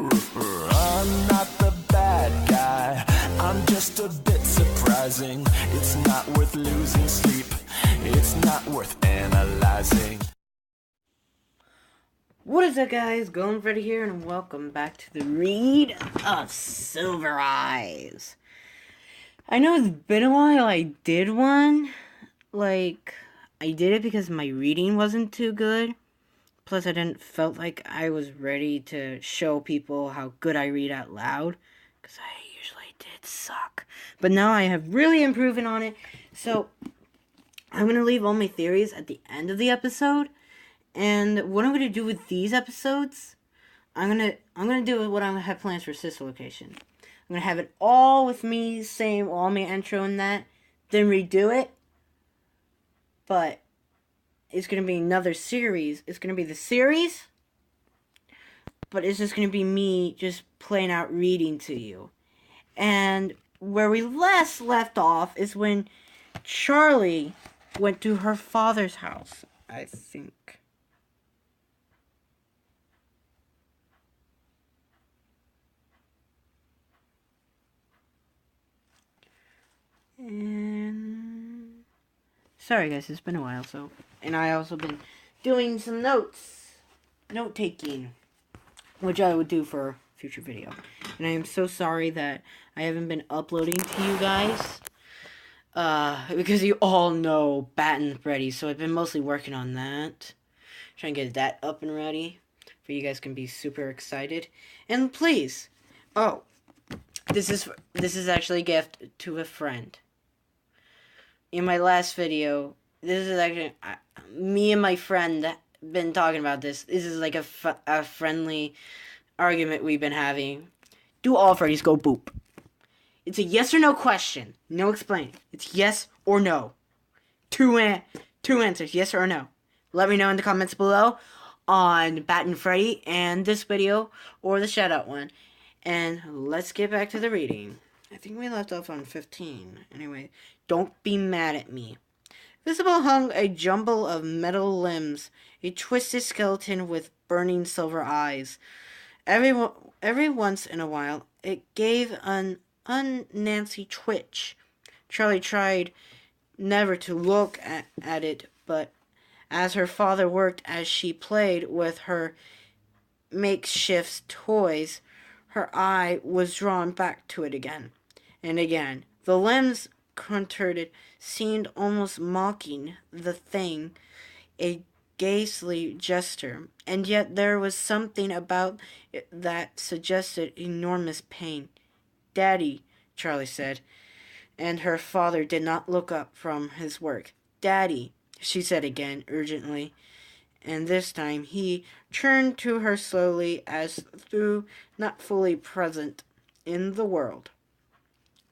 I'm not the bad guy, I'm just a bit surprising. It's not worth losing sleep, it's not worth analyzing. What is up, guys? Golden Freddy here, and welcome back to the read of Silver Eyes. I know it's been a while I did one. I did it because my reading wasn't too good. Plus, I didn't felt like I was ready to show people how good I read out loud, because I usually did suck. But now I have really improved on it. So I'm gonna leave all my theories at the end of the episode. And what I'm gonna do with these episodes, I'm gonna do what I have plans for Sister Location. I'm gonna have it all with me saying all my intro and that, then redo it. But it's gonna be another series. It's gonna be the series, but it's just gonna be me just playing out reading to you. And where we last left off is when Charlie went to her father's house, I think. And sorry guys, it's been a while, and I also been doing some note taking, which I would do for a future video. And I am so sorry that I haven't been uploading to you guys, because you all know Batten Freddy, so I've been mostly working on that, trying to get that up and ready for you guys can be super excited. And please, this is actually a gift to a friend. In my last video, this is actually me and my friend been talking about this. This is like a friendly argument we've been having. Do all Freddy's go boop? It's a yes or no question. No explaining. It's yes or no. Two answers, yes or no. Let me know in the comments below on Batten Freddy and this video or the shout out one. And let's get back to the reading. I think we left off on 15. Anyway, don't be mad at me. Visible hung a jumble of metal limbs, a twisted skeleton with burning silver eyes. Every once in a while, it gave an unnancy twitch. Charlie tried never to look at it, but as her father worked as she played with her makeshift toys, her eye was drawn back to it again and again. The limbs contorted seemed almost mocking the thing, a ghastly gesture, and yet there was something about it that suggested enormous pain. "Daddy," Charlie said, and her father did not look up from his work. "Daddy," she said again, urgently, and this time he turned to her slowly as though not fully present in the world.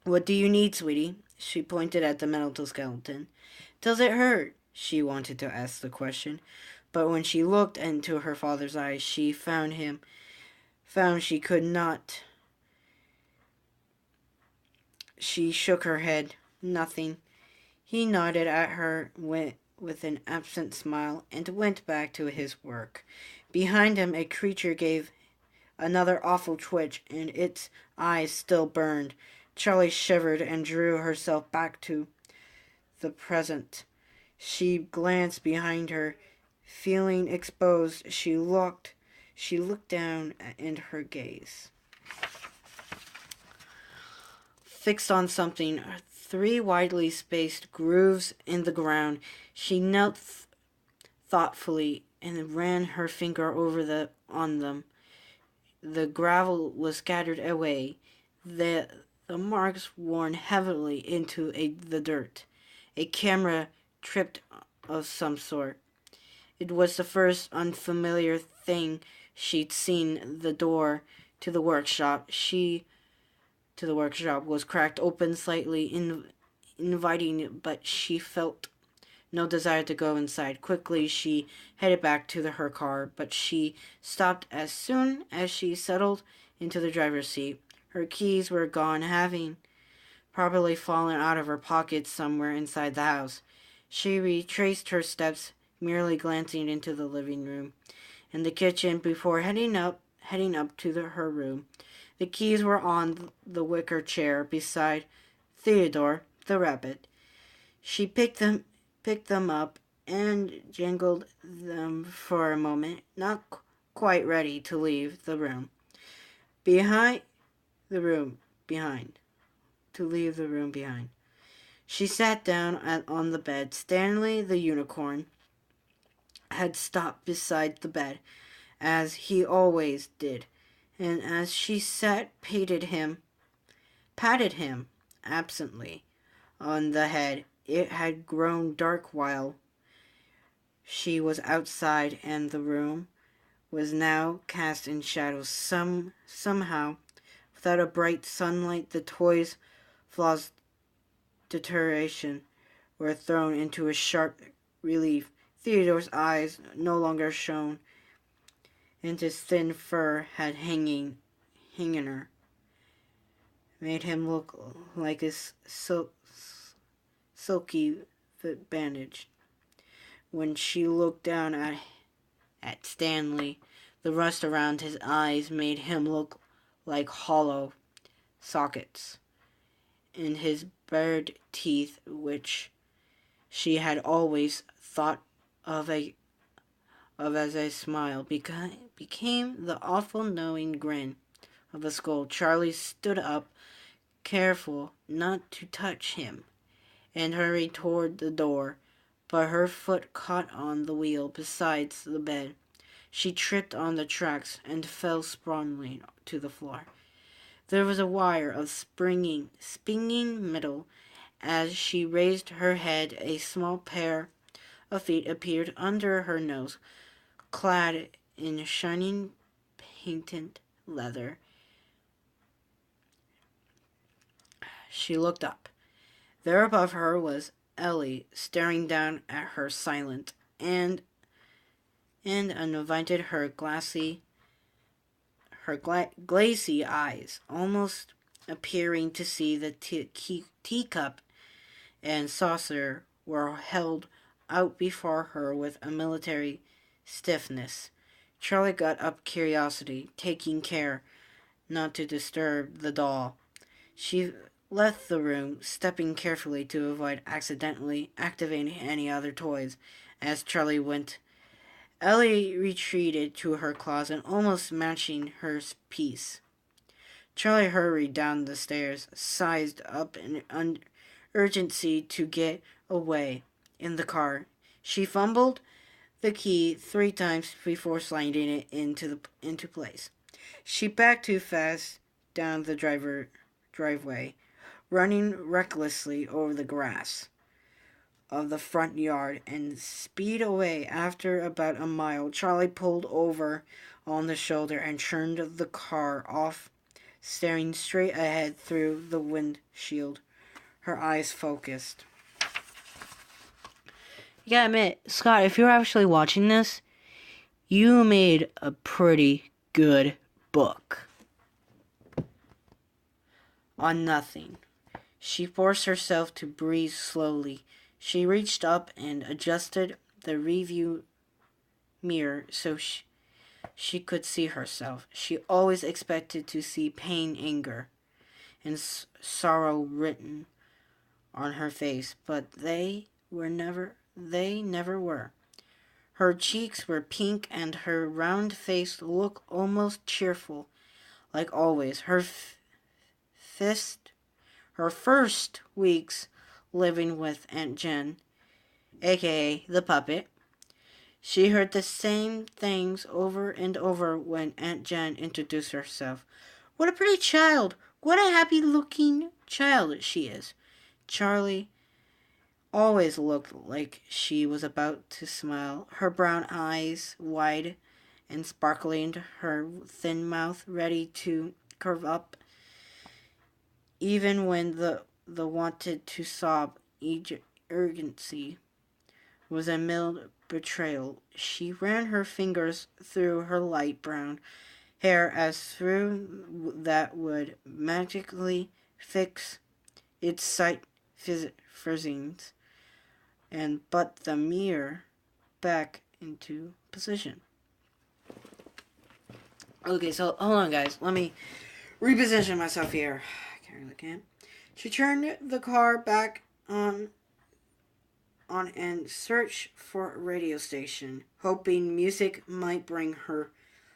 "What do you need, sweetie?" She pointed at the metal skeleton. "Does it hurt?" She wanted to ask the question, but when she looked into her father's eyes, she found she could not. She shook her head. "Nothing." He nodded at her with an absent smile and went back to his work. Behind him, a creature gave another awful twitch, and its eyes still burned. Charlie shivered and drew herself back to the present. She glanced behind her. Feeling exposed, she looked down, and her gaze fixed on something, three widely spaced grooves in the ground. She knelt thoughtfully and ran her finger on them. The gravel was scattered away, the marks worn heavily into the dirt. A camera tripped of some sort. It was the first unfamiliar thing she'd seen. The door to the workshop was cracked open slightly, inviting, but she felt no desire to go inside. Quickly, she headed back to her car, but she stopped as soon as she settled into the driver's seat. Her keys were gone, having probably fallen out of her pocket somewhere inside the house. She retraced her steps, merely glancing into the living room and the kitchen before heading up heading up to her room. The keys were on the wicker chair beside Theodore the rabbit. She picked them up and jangled them for a moment, not quite ready to leave the room. Behind. To leave the room behind. She sat down on the bed. Stanley the unicorn had stopped beside the bed, as he always did, and as she sat, patted him absently on the head. It had grown dark while she was outside, and the room was now cast in shadows. Somehow, without a bright sunlight, the toys' flaws deterioration were thrown into a sharp relief. Theodore's eyes no longer shone, and his thin fur had hanging her, made him look like a silky bandage. When she looked down at Stanley, the rust around his eyes made him look like hollow sockets, and his bared teeth, which she had always thought of as a smile, became the awful knowing grin of a skull. Charlie stood up, careful not to touch him, and hurried toward the door, but her foot caught on the wheel beside the bed. She tripped on the tracks and fell sprawling to the floor. There was a wire of springing metal. As she raised her head, a small pair of feet appeared under her nose, clad in shining patent leather. She looked up. There above her was Ellie, staring down at her silent and uninvited, her glassy eyes almost appearing to see. The teacup and saucer were held out before her with a military stiffness. Charlie got up curiosity, taking care not to disturb the doll. She left the room, stepping carefully to avoid accidentally activating any other toys. As Charlie went, Ellie retreated to her closet, almost matching her piece. Charlie hurried down the stairs, sized up in urgency to get away. In the car, she fumbled the key 3 times before sliding it into place. She backed too fast down the driveway, running recklessly over the grass of the front yard, and speed away. After about a mile, Charlie pulled over on the shoulder and turned the car off, staring straight ahead through the windshield, her eyes focused. You gotta admit, Scott, if you're actually watching this, you made a pretty good book on nothing. She forced herself to breathe slowly. She reached up and adjusted the review mirror so she could see herself. She always expected to see pain, anger, and sorrow written on her face, but they never were. Her cheeks were pink and her round face looked almost cheerful, like always. Her first weeks living with Aunt Jen, aka the puppet, she heard the same things over and over when Aunt Jen introduced herself. "What a pretty child! What a happy-looking child she is!" Charlie always looked like she was about to smile, her brown eyes wide and sparkling, her thin mouth ready to curve up, even when the wanted to sob urgency was a mild betrayal. She ran her fingers through her light brown hair as through that would magically fix its sight frizzings, and put the mirror back into position. Okay, so hold on, guys. Let me reposition myself here. I really can't. She turned the car back on and searched for a radio station, hoping music might bring her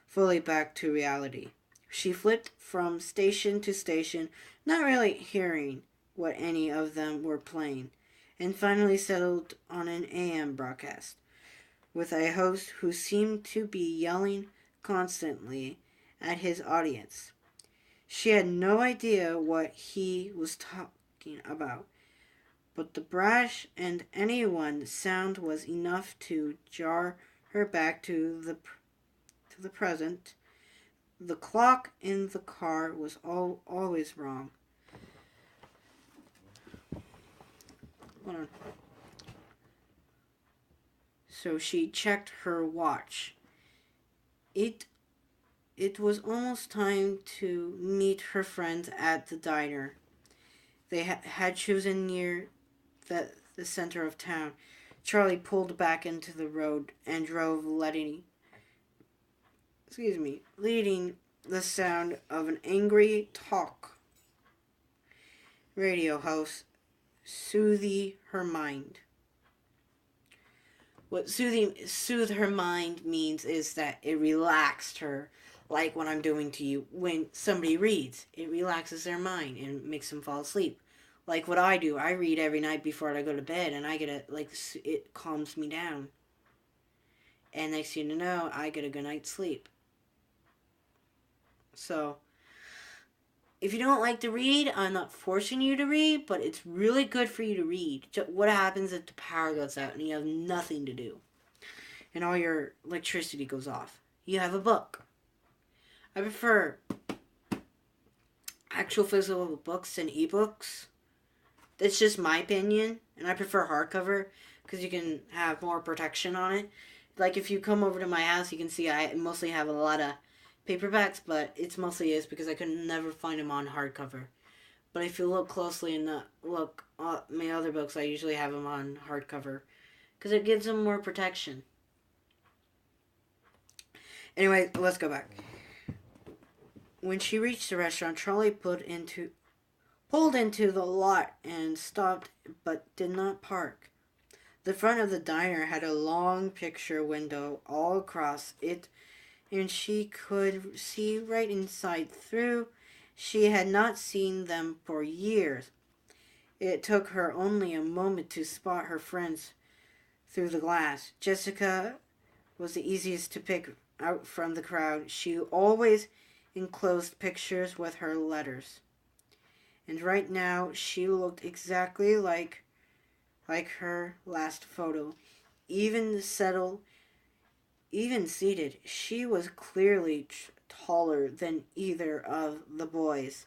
fully back to reality. She flipped from station to station, not really hearing what any of them were playing, and finally settled on an AM broadcast with a host who seemed to be yelling constantly at his audience. She had no idea what he was talking about, but the brash and anyone sound was enough to jar her back to the present. The clock in the car was always wrong. Hold on. So she checked her watch. It was almost time to meet her friends at the diner. They had chosen near the center of town. Charlie pulled back into the road and drove, leading the sound of an angry talk radio host soothing her mind. What soothe her mind means is that it relaxed her, like what I'm doing to you. When somebody reads, it relaxes their mind and makes them fall asleep. Like what I do, I read every night before I go to bed, and I get it calms me down. And next thing you know, I get a good night's sleep. So, if you don't like to read, I'm not forcing you to read, but it's really good for you to read. What happens if the power goes out and you have nothing to do? And all your electricity goes off? You have a book. I prefer actual physical books and ebooks. That's just my opinion. And I prefer hardcover because you can have more protection on it. Like if you come over to my house, you can see I mostly have a lot of paperbacks, but it's mostly is because I could never find them on hardcover. But if you look closely and look at my other books, I usually have them on hardcover because it gives them more protection. Anyway, let's go back. When she reached the restaurant, Charlie pulled into the lot and stopped, but did not park. The front of the diner had a long picture window all across it, and she could see right inside through. She had not seen them for years. It took her only a moment to spot her friends through the glass. Jessica was the easiest to pick out from the crowd. She always enclosed pictures with her letters. And right now she looked exactly like her last photo. Even seated, she was clearly taller than either of the boys,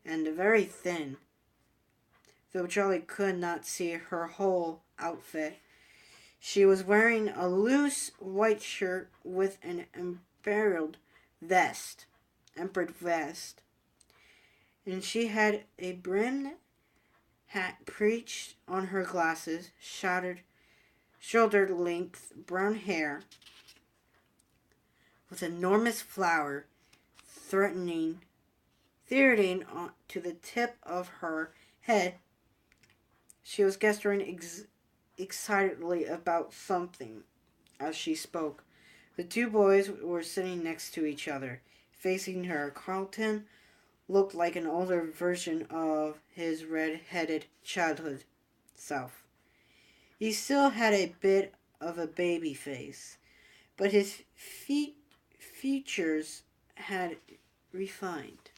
and very thin. Though Charlie could not see her whole outfit, she was wearing a loose white shirt with an emperor vest, and she had a brimmed hat perched on her glasses, shoulder-length brown hair with enormous flower threading on to the tip of her head. She was gesturing excitedly about something as she spoke. The two boys were sitting next to each other, facing her. Carlton looked like an older version of his red-headed childhood self. He still had a bit of a baby face, but his features had refined.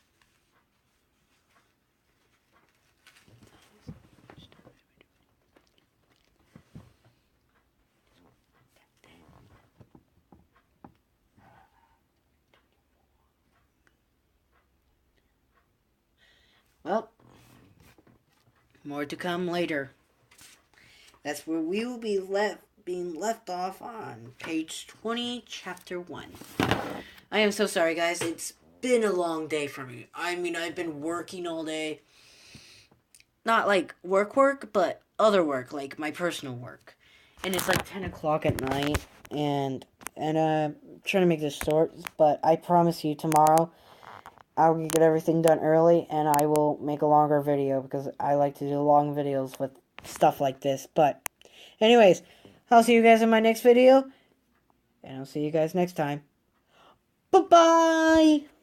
Well, more to come later. That's where we will be being left off on page 20, chapter 1. I am so sorry, guys. It's been a long day for me. I mean, I've been working all day. Not like work, but other work, like my personal work. And it's like 10 o'clock at night. and trying to make this short, but I promise you tomorrow I'll get everything done early, and I will make a longer video because I like to do long videos with stuff like this. But anyways, I'll see you guys in my next video, and I'll see you guys next time. Bye-bye!